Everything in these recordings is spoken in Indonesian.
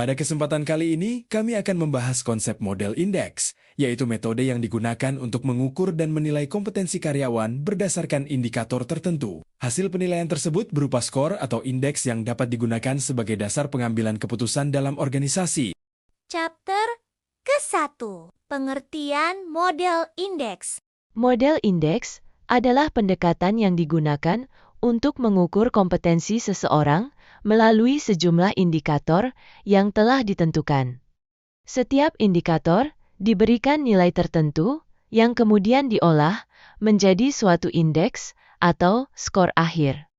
Pada kesempatan kali ini, kami akan membahas konsep model indeks, yaitu metode yang digunakan untuk mengukur dan menilai kompetensi karyawan berdasarkan indikator tertentu. Hasil penilaian tersebut berupa skor atau indeks yang dapat digunakan sebagai dasar pengambilan keputusan dalam organisasi. Chapter ke-1. Pengertian model indeks. Model indeks adalah pendekatan yang digunakan untuk mengukur kompetensi seseorang melalui sejumlah indikator yang telah ditentukan. Setiap indikator diberikan nilai tertentu yang kemudian diolah menjadi suatu indeks atau skor akhir.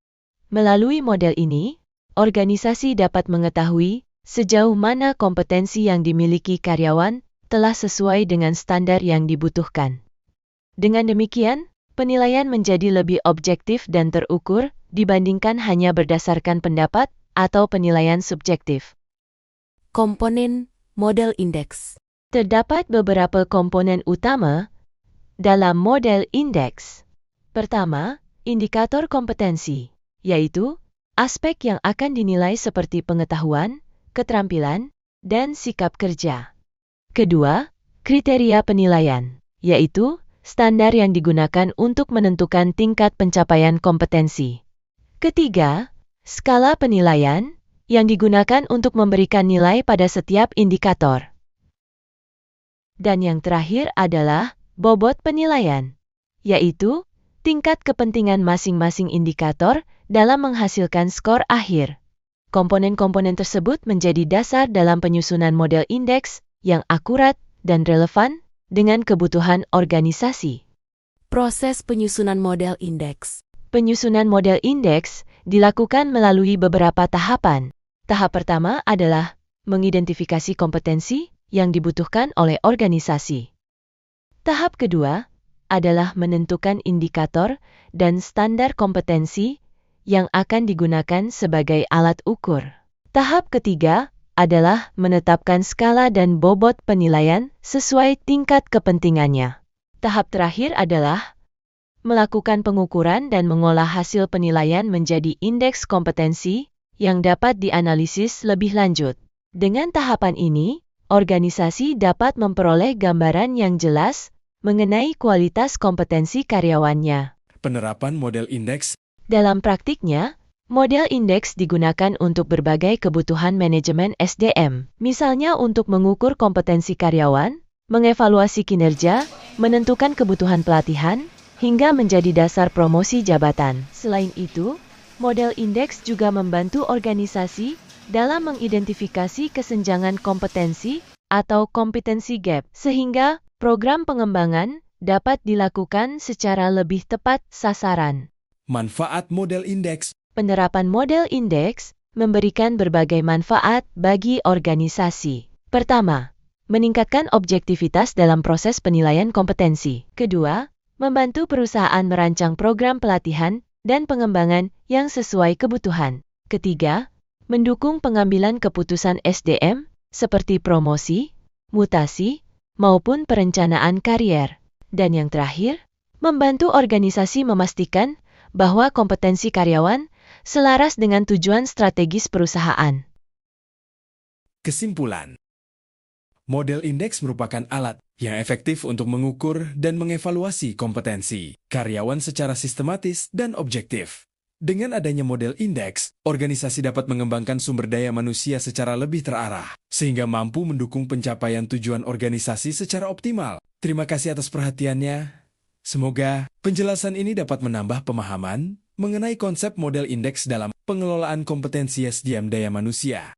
Melalui model ini, organisasi dapat mengetahui sejauh mana kompetensi yang dimiliki karyawan telah sesuai dengan standar yang dibutuhkan. Dengan demikian, penilaian menjadi lebih objektif dan terukur dibandingkan hanya berdasarkan pendapat atau penilaian subjektif. Komponen model indeks. Terdapat beberapa komponen utama dalam model indeks. Pertama, indikator kompetensi, yaitu aspek yang akan dinilai seperti pengetahuan, keterampilan, dan sikap kerja. Kedua, kriteria penilaian, yaitu standar yang digunakan untuk menentukan tingkat pencapaian kompetensi. Ketiga, skala penilaian yang digunakan untuk memberikan nilai pada setiap indikator. Dan yang terakhir adalah bobot penilaian, yaitu tingkat kepentingan masing-masing indikator dalam menghasilkan skor akhir. Komponen-komponen tersebut menjadi dasar dalam penyusunan model indeks yang akurat dan relevan dengan kebutuhan organisasi. Proses penyusunan model indeks. Penyusunan model indeks dilakukan melalui beberapa tahapan. Tahap pertama adalah mengidentifikasi kompetensi yang dibutuhkan oleh organisasi. Tahap kedua adalah menentukan indikator dan standar kompetensi yang akan digunakan sebagai alat ukur. Tahap ketiga adalah menetapkan skala dan bobot penilaian sesuai tingkat kepentingannya. Tahap terakhir adalah melakukan pengukuran dan mengolah hasil penilaian menjadi indeks kompetensi yang dapat dianalisis lebih lanjut. Dengan tahapan ini, organisasi dapat memperoleh gambaran yang jelas mengenai kualitas kompetensi karyawannya. Penerapan model indeks. Dalam praktiknya, model indeks digunakan untuk berbagai kebutuhan manajemen SDM, misalnya untuk mengukur kompetensi karyawan, mengevaluasi kinerja, menentukan kebutuhan pelatihan, hingga menjadi dasar promosi jabatan. Selain itu, model indeks juga membantu organisasi dalam mengidentifikasi kesenjangan kompetensi atau competency gap, sehingga program pengembangan dapat dilakukan secara lebih tepat sasaran. Manfaat model indeks. Penerapan model indeks memberikan berbagai manfaat bagi organisasi. Pertama, meningkatkan objektivitas dalam proses penilaian kompetensi. Kedua, membantu perusahaan merancang program pelatihan dan pengembangan yang sesuai kebutuhan. Ketiga, mendukung pengambilan keputusan SDM seperti promosi, mutasi, maupun perencanaan karier. Dan yang terakhir, membantu organisasi memastikan bahwa kompetensi karyawan selaras dengan tujuan strategis perusahaan. Kesimpulan. Model indeks merupakan alat yang efektif untuk mengukur dan mengevaluasi kompetensi karyawan secara sistematis dan objektif. Dengan adanya model indeks, organisasi dapat mengembangkan sumber daya manusia secara lebih terarah, sehingga mampu mendukung pencapaian tujuan organisasi secara optimal. Terima kasih atas perhatiannya. Semoga penjelasan ini dapat menambah pemahaman mengenai konsep model indeks dalam pengelolaan kompetensi SDM daya manusia.